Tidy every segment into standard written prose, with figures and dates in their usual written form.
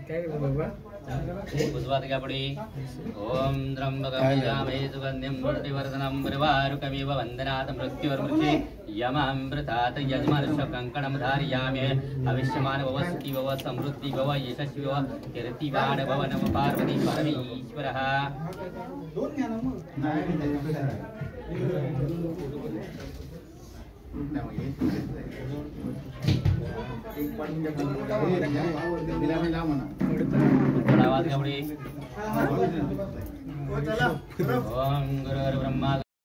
पुष्पातिकापडी ओम त्र्यंबकं यजामहे सुगन्धिं पुष्टिवर्धनं परिवारुकमिव वन्दनात् मृत्युर्मृत्ये यमामृतात् यजमानस्य कङ्कणं धारयामि अविष्यमान् भव सुखी भव समृद्धि भव यशस्वी भव कीर्तिवान् भव नमो पार्वती परमेश्वरः।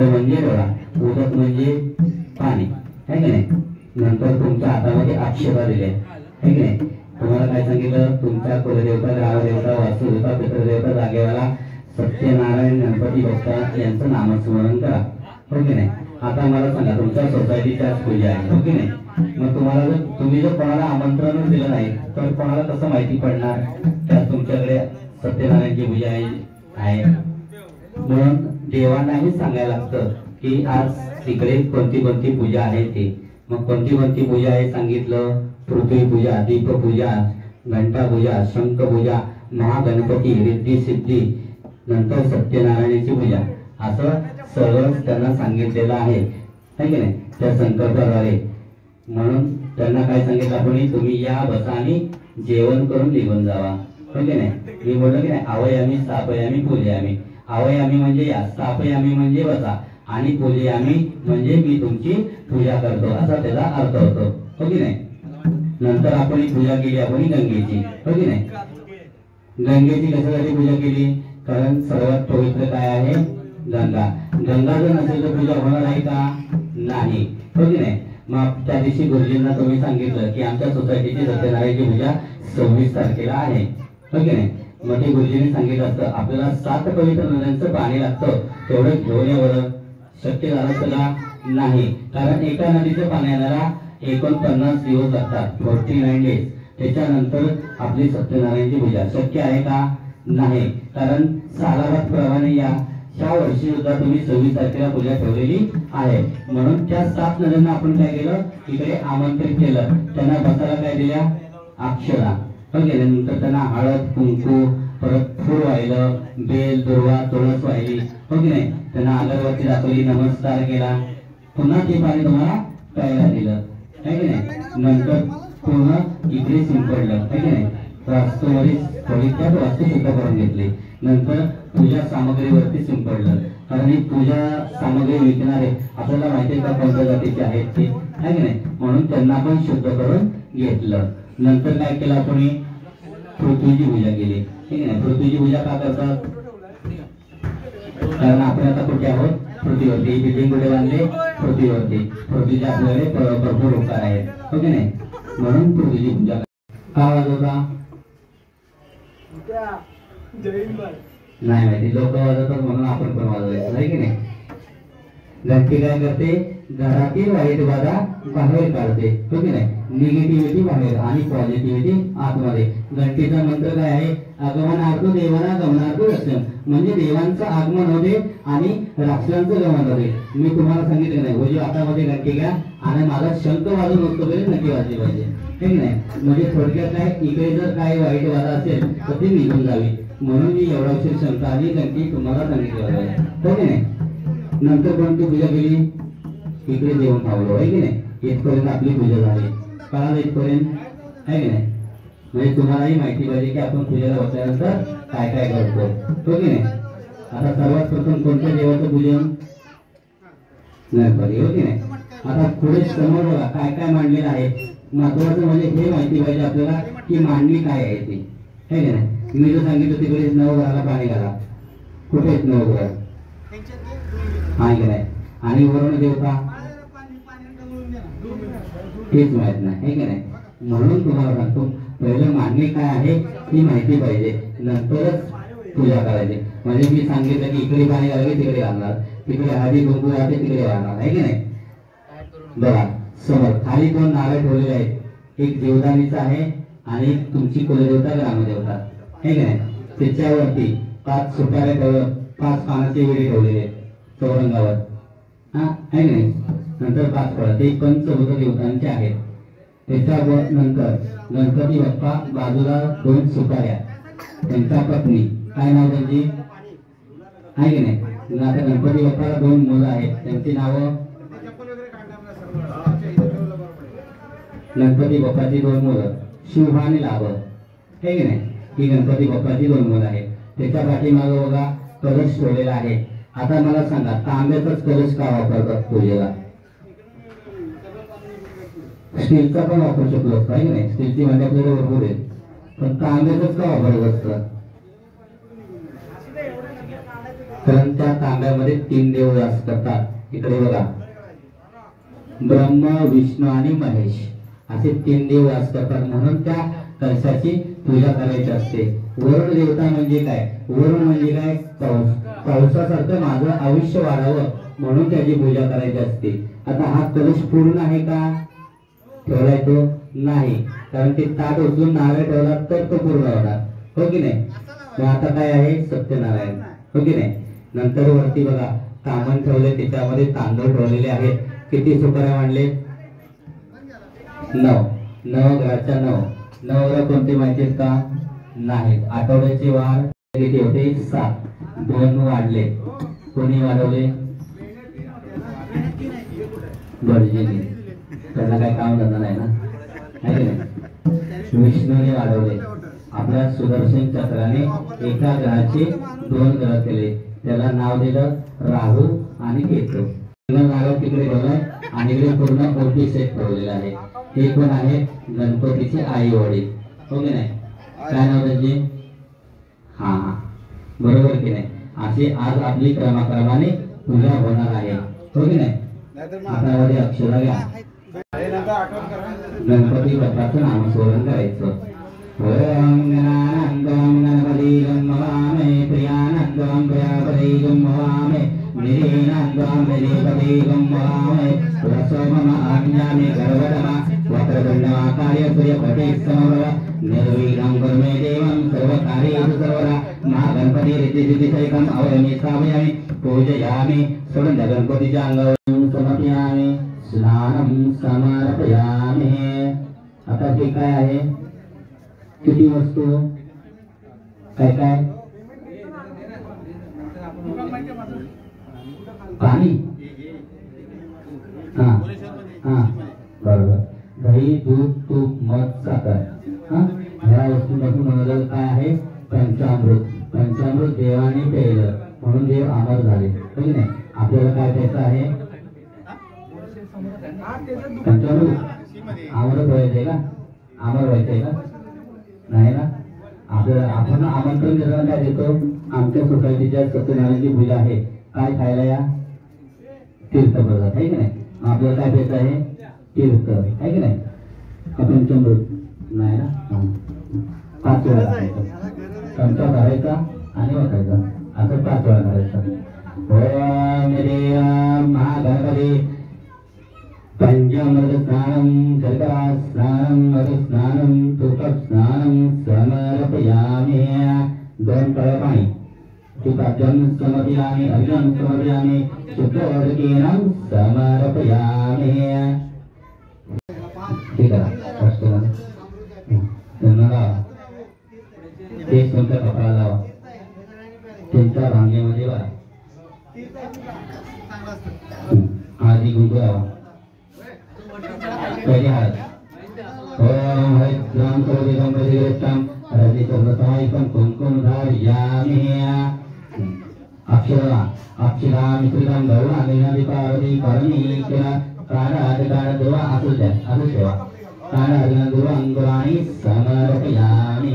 म्हणजे बघा उदक म्हणजे पाणी आहे की नाही. नंतर तुमच्या हातामध्ये अक्षता दिल्या आहे की नाही. तुम्हाला काय सांगितलं, तुमच्या कुलदेवता, ग्रामदेवता, वास्तुदेवता, पितृदेवता, जागेवाला सत्यनारायण गणपती बाप्पा यांचं नामस्मरण करा हो की नाही. आता मला सांगा, तुमच्या सोसायटीच्या पूजा आहे हो की नाही. मग तुम्हाला जर तुम्ही जर कोणाला आमंत्रण दिलं नाही तर कोणाला कसं माहिती पडणार त्यात तुमच्याकडे सत्यनारायणची पूजा आहे. म्हणून देवांनाही सांगायला लागतं की आज तिकडे कोणती कोणती पूजा आहे ते. मग कोणती कोणती पूजा आहे सांगितलं, पृथ्वी पूजा, दीप पूजा, घंटा पूजा, शंख पूजा, महागणपती, रिद्धी सिद्धी, नंतर सत्यनारायणाची पूजा, असं सगळं त्यांना सांगितलेलं आहे की नाही त्या संकल्पाद्वारे. म्हणून त्यांना काय सांगितलं आपण, तुम्ही या बसा आणि जेवण करून निघून जावा हो की नाही. मी बोललो की नाही, आवयामी सापयामी पूजयामी. आवयामी म्हणजे या, सापयामी म्हणजे बसा, आणि पूजयामी म्हणजे मी तुमची पूजा करतो, असा त्याचा अर्थ होतो हो की नाही. नंतर आपण पूजा केली आपण गंगेची हो की नाही. गंगेची कशासाठी पूजा केली, कारण सर्वात पवित्र काय आहे, गंगा. गंगा जर नसेल तर पूजा होणार आहे का, नाही हो की नाही. मग त्या दिवशी गुरुजींना तुम्ही सांगितलं की आमच्या सोसायटीची सत्यनारायणची पूजा 26 तारखेला आहे हो की नाही. मग ते गुरुजींनी सांगितलं असतं आपल्याला 7 पवित्र नद्यांचं पाणी लागतं, तेवढं घेऊन यावं. शक्य झालं का, नाही, कारण एका नदीच्या पाण्याला 49 दिवस लागतात, 49 डेज. त्याच्यानंतर आपली सत्यनारायणची पूजा शक्य आहे का, नाही, कारण सालाबाद प्रमाणे ह्या वर्षी सुद्धा तुम्ही 26 तारखेला पूजा ठेवलेली आहे. म्हणून त्या 7 नद्यांना आपण काय केलं, इकडे आमंत्रित केलं. त्यांना बसायला काय दिल्या, अक्षरा हो गेल्यानंतर त्यांना हळद कुंकू, परत फूल वाहिलं, बेल दुर्वा तुळस वाहिली हो की नाही. त्यांना अगरबत्ती दाखवली, नमस्कार केला, पुन्हा ते पाणी तुम्हाला प्यायला दिलं आहे की नाही. नंतर पूर्ण इकडे शिंपडलं आहे की नाही. वास्तूवरील थोडी त्यात वास्तू शुद्ध करून घेतली. नंतर पूजा सामग्रीवरती शिंपडलं, कारण ही पूजा सामग्री विकणारे आपल्याला माहिती आहे का कोणत्या जातीचे आहेत ते आहे की नाही. म्हणून त्यांना पण शुद्ध करून घेतलं. नंतर काय केलं आपण, पृथ्वीची पूजा केली ठीक आहे. पृथ्वीची पूजा का करतात, कारण आपण आता कुठे आहोत, पृथ्वीवरती. बिल्डिंग कुठे बांधले, पृथ्वीवरती. पृथ्वीचे आपल्याकडे भरपूर उपकार आहेत हो की नाही. म्हणून पृथ्वीची पूजा का वाजवता, नाही माहिती, लोक वाजवतात म्हणून आपण पण वाजवायचं आहे की नाही. घंटी काय करते, घरातील वाईट बाधा बाहेर काढते हो की नाही. निगेटिव्हिटी बाहेर आणि पॉझिटिव्हिटी आतमध्ये. घंटीचा मंत्र काय आहे, आगमनार्थो देवाना गमनार्थो रक्षण, म्हणजे देवांचं आगमन होते आणि राक्षसांचं गमन होते. मी तुम्हाला सांगितलं नाही, म्हणजे हातामध्ये घंटी घ्या आणि माझा शंख वाजून नसतो तरी घंटी वाजली पाहिजे ठीक नाही. म्हणजे थोडक्यात काय, इकडे जर काही वाईट बाधा असेल तर ती निघून जावी, म्हणून मी एवढा उशीर शंख आणि घंटी तुम्हाला सांगितलं पाहिजे हो की नाही. नंतर कोणती पूजा केली, इकडे जेवण खावलं आहे की नाही. इथपर्यंत आपली पूजा झाली, कळालं इथपर्यंत आहे की नाही. म्हणजे तुम्हालाही माहिती पाहिजे की आपण पूजेला बसल्यानंतर काय काय करतो हो की नाही. आता सर्वात प्रथम कोणत्या देवाचं पूजन, गणपती हो की नाही. आता पुढे समोर बघा काय काय मांडलेलं आहे. महत्वाचं म्हणजे हे माहिती पाहिजे आपल्याला की मांडणी काय आहे ती आहे की नाही. मी जर सांगितलं तिकडे नवग्रहाला पाणी घाला, कुठे आहेत नवग्रह आहे की नाही. आणि वरुण देवता तेच माहित नाही आहे की नाही. म्हणून तुम्हाला सांगतो, पहिलं मांडणी काय आहे ही माहिती पाहिजे, नंतरच पूजा करायची. म्हणजे मी सांगितलं की इकडे पाणी घालावे तिकडे घालणार, तिकडे हळदी कुंकू राहते तिकडे घालणार आहे की नाही. बघा समोर खाली 2 नारळ ठेवलेले आहेत, एक जीवदानीचा आहे आणि तुमची कुलदेवता ग्रामदेवता आहे की नाही. त्याच्यावरती 5 सुपाऱ्या ठेवलं, 5 पानाचे विडे ठेवलेले चौरंगावर हा आहे की नाही. नंतर 5 फळं, ते पंचभूत देवतांचे आहेत त्याच्या नंतर गणपती बाप्पा बाजूला 2 सुपाऱ्या, त्यांच्या पत्नी, काय नाव त्यांची आहे की नाही. आता गणपती बाप्पाला 2 मुलं आहेत, त्यांची नावं, गणपती बाप्पाची 2 मुलं शुभ आणि लाभ आहे की नाही. ही गणपती बाप्पाची 2 मुलं आहेत. त्याच्या पाठीमागे बघा कलश ठेवलेला आहे. आता मला सांगा, तांब्याचाच कलश का वापरतात पूजेला? स्टीलचा पण वापरू शकलो असतो आहे की नाही. स्टीलची भांडी आपल्याला भरपूर आहे, पण तांब्याचाच का वापरत असतं? कारण त्या तांब्यामध्ये 3 देव वास करतात. इकडे बघा, ब्रह्मा, विष्णू आणि महेश असे 3 देव वास करतात. म्हणून त्या कलशाची पूजा करायची असते. वरुण देवता म्हणजे काय? वरुण म्हणजे काय? पावसासारखं माझं आयुष्य वाढावं म्हणून त्याची पूजा करायची असते. आता हा कलश पूर्ण आहे का? ठेवलाय तो नाही, कारण ते ताट उचलून नारळ ठेवला तर तो पूर्ण होणार, हो की नाही. मग आता काय आहे? सत्यनारायण, हो की नाही. नंतर वरती बघा तामण ठेवले, त्याच्यामध्ये तांदूळ ठेवलेले आहेत. किती सुपाऱ्या मांडले? 9. नवग्रहाच्या 9. नवग्रह कोणते माहिती आहेत का? नाहीत. आठवड्याचे वार किती होते? 7. 2 वाढले. कोणी वाढवले? बर्जिनी. त्यांना काय काम धंदा नाही ना, आहे की नाही. विष्णूने वाढवले. आपल्या सुदर्शन चक्राने एका ग्रहाचे 2 ग्रह केले. त्याला नाव दिलं राहू आणि केतू. नाव तिकडे ठेवलंय आणि इकडे पूर्ण मोठी सेट ठेवलेला आहे. हे कोण आहे? गणपतीचे आई वडील, हो की नाही. काय नाव त्याचे? हा, बरोबर की नाही. असे आज आपली क्रमाक्रमाने पूजा होणार आहे, हो की नाही. आता मध्ये अक्षरा घ्या. गणपती बाप्पाचं नामस्मरण करायचं. ओम गणानंदं गणपतीं भवामहे, प्रियानंदं प्रियापतिं भवामहे, निरीनंदं निरीपतिं भवामहे, रसो मम आज्ञामि गर्वतमा, वक्रतुण्डमाकार्य सूर्यकोटिः समप्रभा, निर्विघ्नं कुरु मे देवं सर्वकार्येषु सर्वदा. महागणपती रिद्धिसिद्धिसहितं अवयमी स्थापयामि, पूजयामि. सोडून द्या गणपतीच्या अंगावर समर्पयामि, स्नानं समर्पयामि. आता हे काय आहे? किती वस्तू? काय काय? पाणी, हा हा बरोबर. दही, दूध, तूप, मध, साखर, हा ह्या वस्तूंपासून बनवलेलं काय आहे? पंचामृत. पंचामृत देवाने प्यायलं म्हणून देव अमर झाले, हो की नाही. आपल्याला काय प्यायचं आहे? पंचामृत. अमृत व्हायचंय का? अमर व्हायचंय का? नाही ना. आपल्याला आपण आमंत्रण देताना काय देतो? आमच्या सोसायटीच्या सत्यनारायणची पूजा आहे, काय खायला या? तीर्थप्रसाद, आहे की नाही. आपल्याला काय द्यायचं आहे? तीर्थ, आहे की नाही. पंचामृत नाही ना. 5 वेळा करायचं. चमचा धरायचा आणि वाटायचा, असं 5 वेळा करायचं. ओम देवं महागणपती पंचामृत स्नानं शर्करा स्नानं मधु स्नानं तुप स्नानं समर्पयामि. 2 कळ्या पाणी. तुपाद्यं समर्पयामि, अर्घ्यं समर्पयामि, शुद्धोदकेनं समर्पयामि. ठीक आहे. त्यांना लावा. तेच तुमच्या कपाळाला लावा. तुमच्या रांगेमध्ये लावा. आधी गुंगू लावा. पहली हात. ओम हरिद्राम करोदिगं प्रतिगृष्टं रजितव्रतायकं कुंकुमधारयामि. अक्षरा अक्षरा मिश्रितं गौरांगेन पार्वती परमेश्वर काराधिकार देवा असू द्या, असू ठेवा. काराधिकार देवा अंकुराणि समर्पयामि.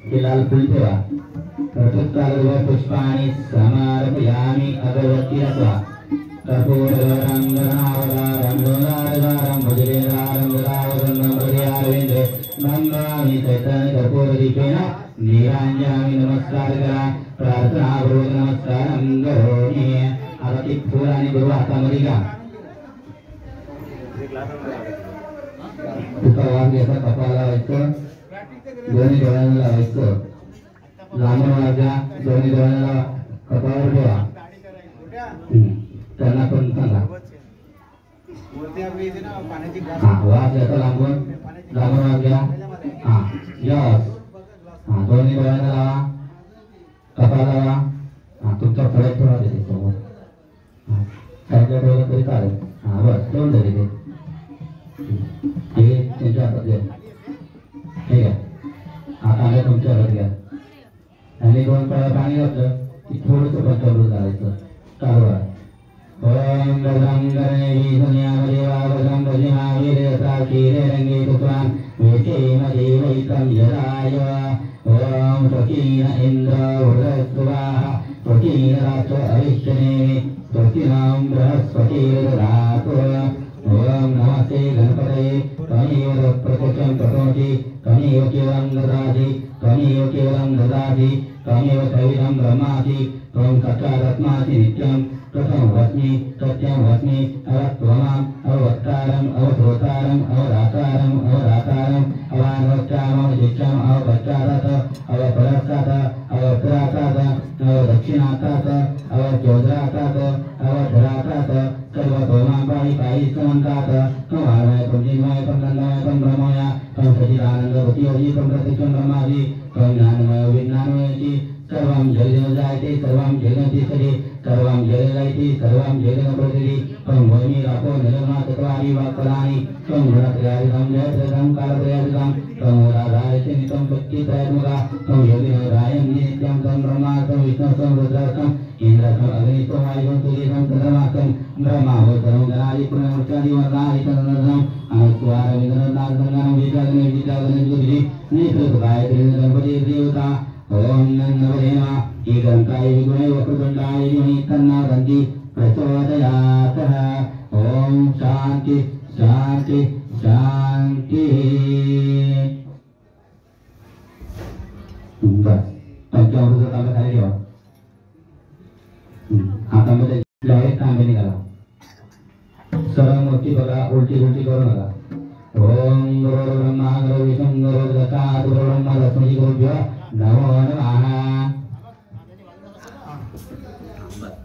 हे लाल फुल ठेवा. प्रत्येक पुष्पाणि समर्पयामि. अगरबत्ती रचवा. कर्पूरगौरं गणावतारं गौरावतारं भुजगेन्द्रारं गदावदनं भुजयारविन्दे नमामि चैतन्यकर्पूरदीपेन नीराञ्जनामि. नमस्कार करा. प्रार्थनापूर्वक नमस्कारं करोमि. आता ती फूल आणि गुरु हातामध्ये घ्या. तुका वाघ घ्यायचा, कपाळाला लावायचं, दोन्ही डोळ्यांना लावायचं. लांबून वाजा, दोन्ही डोळ्यांना कपाळावर ठेवा. त्यांना पण सांगा. वाज याचा लांबून वाज घ्या. यस. दोन्ही डोळ्यांना लावा, कपाळाला लावा. तुमच्या फळ्यात ठेवा तिथे समोर. साईडला ठेवलं तरी चालेल. बस ठेवून द्या तिथे. हे त्यांच्या हातात घ्या. ठीक आहे. आता आलं तुमच्या हातात घ्या. आणि 2 फळं पाणी घातलं की थोडंसं पंचामृत घालायचं. चालू आहे. ओम गजं गणेश दुनियादेवा गजं भजिमावीर साक्षीरे रंगे तुकान वेचेमदे वैतं यदाय. ओम स्वकीन इंद्र वृहस्पतिः स्वकीन राष्ट्र अविष्यने स्वकीनां बृहस्पतिर्दधातु. ओम नमस्ते गणपतये त्वमेव प्रत्यक्षं करोषि त्वमेव केवलं ददासि त्वमेव केवलं ददासि त्वमेव त्रैविधं ब्रह्मासि त्वं साक्षादात्मासि नित्यं प्रथम वस्मि सत्यं वस्मि अवत्वमाम् अवक्तारम् अवधोतारम् अवदातारम् अवदातारम् अवान्वच्चामवशिष्यम् अवपश्चादत अवपरस्तात् अवपुरातात् अवदक्षिणातात् अवचोदरातात् अवधरातात् सर्वतोमां पाहि पाहि समन्तात् त्वं वाङ्मय त्वं चिन्मय त्वं नन्दमय त्वं ब्रह्ममय त्वं सच्चिदानन्दवती त्वं प्रत्यक्षं ब्रह्मासि त्वं ज्ञानमय विज्ञानमयसि. सर्वं जगदेव जायते सर्वं जगन्ति सदे सर्वं जगदैति सर्वं जगन्प्रतिदि त्वं भूमि रापो निर्मा चत्वारि वाक्पदानि त्वं गुणत्रयाधिकं जयत्रयं कालत्रयाधिकं त्वं राधायते नित्यं शक्तित्रयात्मका त्वं योगिनरायं नित्यं त्वं ब्रह्मा त्वं विष्णु त्वं रुद्रस्तं इन्द्रस्तं अग्निस्त्वं वायुं तुर्यं चन्द्रमास्तं ब्रह्मावतरं गणादि पुनर्मूर्त्यादि वर्णादि तदनन्दनं अनुस्वार विदननादनं विचारणे विचारणे गुरुजी नेत्रगायत्री गणपति देवता. ओम नन्नवरेमा ईगंकाय विगुणे वक्रतुंडाय धीमहि तन्नो दन्ति प्रचोदयातः. ओम शांति शांति शांति. बस पंचामृत तांबे खाली ठेवा. हातामध्ये आहे तांबे निघाला. सरळ मूर्ती बघा, उलटी उलटी करू नका. ओम गुरु ब्रह्मा गुरु विष्णु गुरु दत्तात्रेय गुरु ब्रह्मा लक्ष्मी गुरुभ्यो नमो नमः.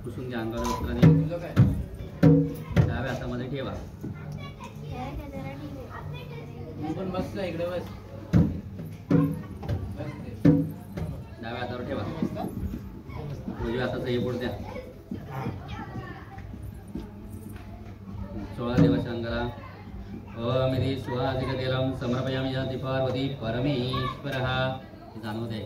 पुसून घ्या अंगावर वस्त्राने. डाव्या हातामध्ये ठेवा. डाव्या हातावर ठेवा. उजव्या हाताचं हे बोट द्या. 16 देवाच्या अंगाला. ओम इति सुहासिकतेलं समर्पयामि याति पार्वती परमेश्वरः. जाणवत आहे.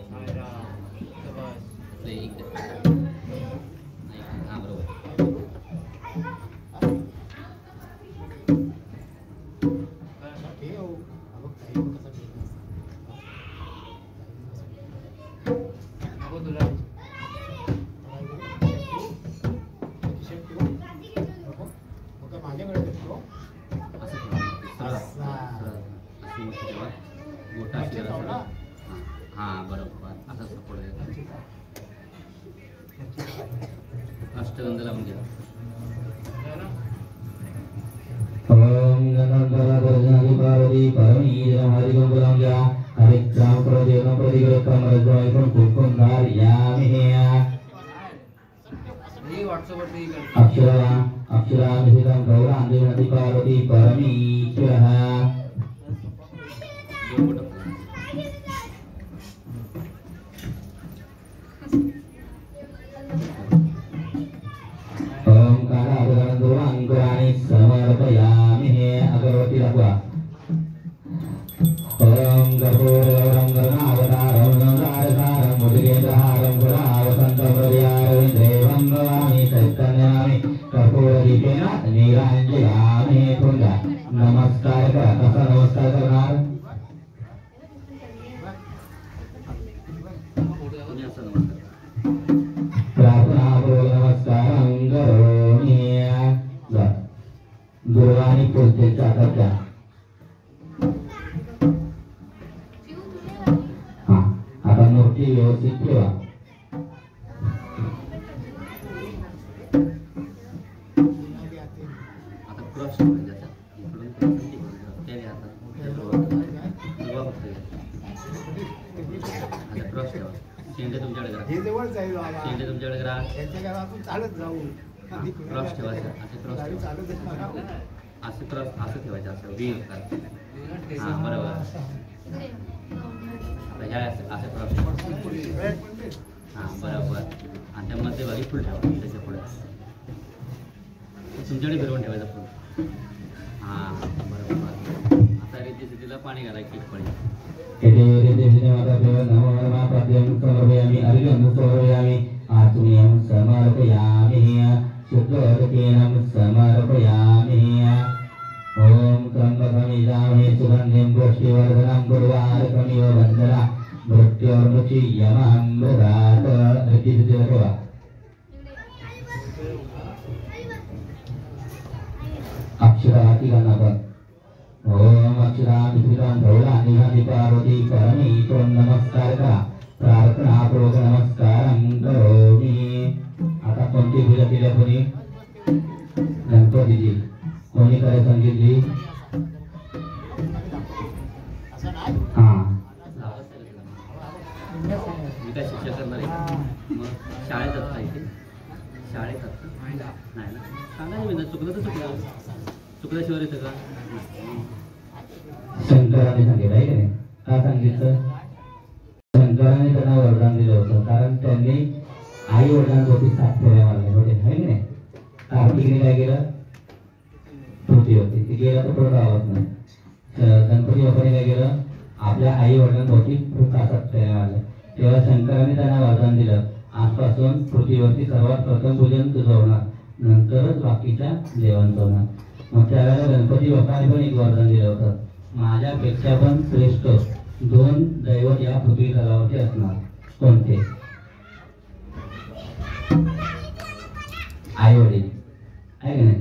अष्टगंध लावून घ्या. ओम गणपतये परमेश्वराय पार्वती परमेश्वराय लावून घ्या. हरिद्राम प्रदेवं प्रतिगृहं रजवायकं कुकुंधार्यामि. अक्षराभिहितं गौरांदेवती पार्वती परमेश्वरः. ओम कालाभरणं समर्पयामि. अगरबत्ती दाखवा. ओम कर्पूरगौरं गणावतारं गंगाधरं मुद्गेन्द्रहारं पुरावसन्तप्रदयारं देवं भवामि चैतन्यामि कर्पूरदीपेन नीराञ्जयामि. पुण्य नमस्कार करा. कसा नमस्कार करणार? प्रार्थनापूर्वक नमस्कारं करोमि. गुरुवाणी पूजेच्या हातात. आता मूर्ती व्यवस्थित ठेवा. आता क्रॉस ठेवायचा. आता क्रॉस ठेवा. शेंडे तुमच्याकडे करा. शेंडे तुमच्याकडे करा. चालत जाऊ. क्रॉस ठेवायचा. आता क्रॉस ठेवा. असं क्रॉस असं ठेवायचं असं व्ही हां बरोबर ह्या असं क्रॉस हां बरोबर आणि त्या मध्यभागी फुल ठेवा त्याच्या पुढे तुमच्याकडे फिरवून ठेवायचं फुल हां बरोबर आता रीती स्थितीला पाणी घालायची एक पडी आत्मीयं समर्पयामि शुद्धोदकेनं समर्पयामि ओम त्र्यंबकमिजामहे सुगन्धिं पुष्टिवर्धनं गुरुवारकमिव वन्दना मृत्योर्मुचीयमामृतात् रीतिस्थितीला अक्षराती गणपत ओम अक्षरा मित्रिकां धौला निघाली पार्वती परमेश्वर नमस्कार करा प्रार्थना पूर्वक नमस्कारं करोमि आता कोणती पूजा केली कोणी गणपतीची कोणी काय सांगितली हां मी काय शिक्षक करणार आहे मग शाळेत असता इथे शाळेत असतं नाही ना सांगायचं मी चुकलं तर चुकलं चुकल्याशिवाय येतं का शंकराने सांगितलं आहे की नाही का सांगितलं शंकराने त्यांना वरदान दिलं होतं कारण त्यांनी आई वडिलांवरती 7 फेऱ्या मारल्या होते आहे की नाही कार्तिकीने काय केलं पृथ्वीवरती ती गेला तर परत आवाज नाही गणपती बाप्पाने काय केलं आपल्या आई वडिलांवरती 7 फेऱ्या मारल्या तेव्हा शंकराने त्यांना वरदान दिलं आजपासून पृथ्वीवरती सर्वात प्रथम पूजन तुझं होणार नंतरच बाकीच्या देवांचं होणार मग त्यावेळेला गणपती बाप्पाने पण एक वरदान दिलं होतं माझ्यापेक्षा पण श्रेष्ठ 2 दैवत या पृथ्वी तलावरती असणार कोणते आई वडील आहे की नाही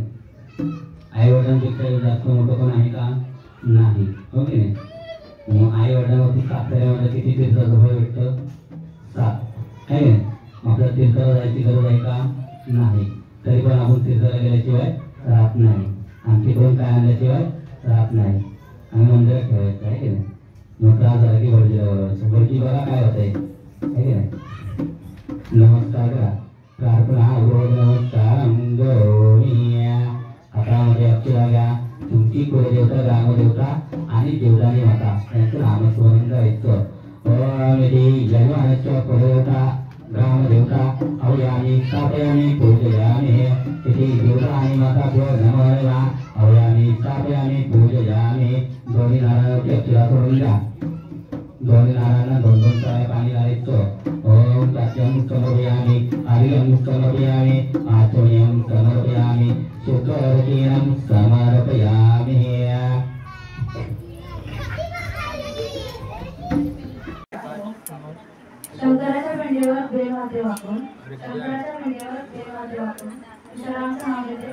आई वडिलांपेक्षा जास्त मोठं पण आहे का नाही हो की नाही मग आई वडिलांवरती 7 फेऱ्यामध्ये किती तीर्थाचं फळ भेटतं 7 आहे की नाही आपल्याला तीर्थाला जायची गरज आहे का नाही तरी पण आपण तीर्थाला गेल्याशिवाय राहत नाही आणखी पण काय आणल्याशिवाय राहत नाही आणि मंदिरात ठेवायचं आहे की नाही मग त्रास झाला की बळजीला बोलवायचं बळजी बघा काय होत आहे की नाही नमस्कार करा प्रार्थना नमस्कारं करोमि हातामध्ये अक्षरा घ्या तुमची कुलदेवता ग्रामदेवता आणि देवदानी माता यांचं नामस्मरण करायचं ओम इति यजमानस्य कुलदेवता ग्रामदेवता अवयामि स्थापयामि पूजयामि इति देवतानि माताभ्यो नमः अवयामि स्थापयामि पूजयामि दोन्ही नारायणावरती अक्षरा करून घ्या दोन्ही नारायणांना 2-2 तळ्या पाणी घालायचं ओम सत्यं समर्पयामि अर्घ्यं समर्पयामि आचमनीयं समर्पयामि शुद्धोदकेनं समर्पयामि शंकराच्या पिंडीवर देवाचे वाकून शंकराच्या पिंडीवर देवाचे वाकून ईश्वरांचं नाव घेते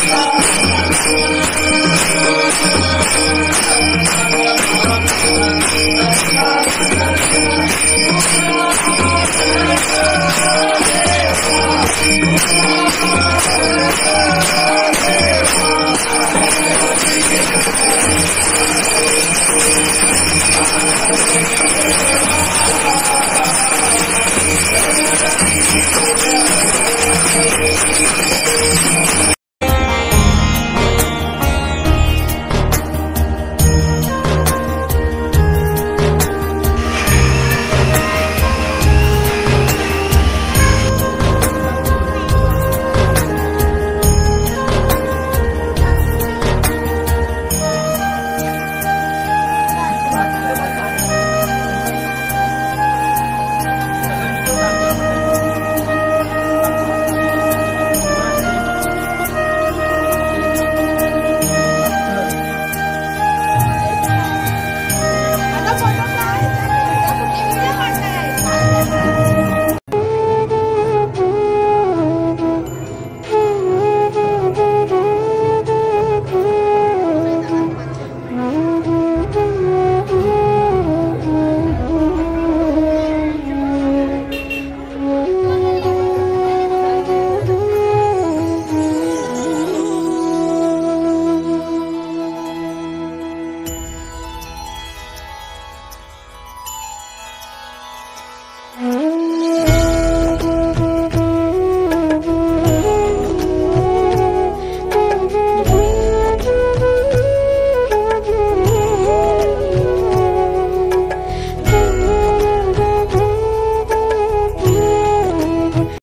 Thank you.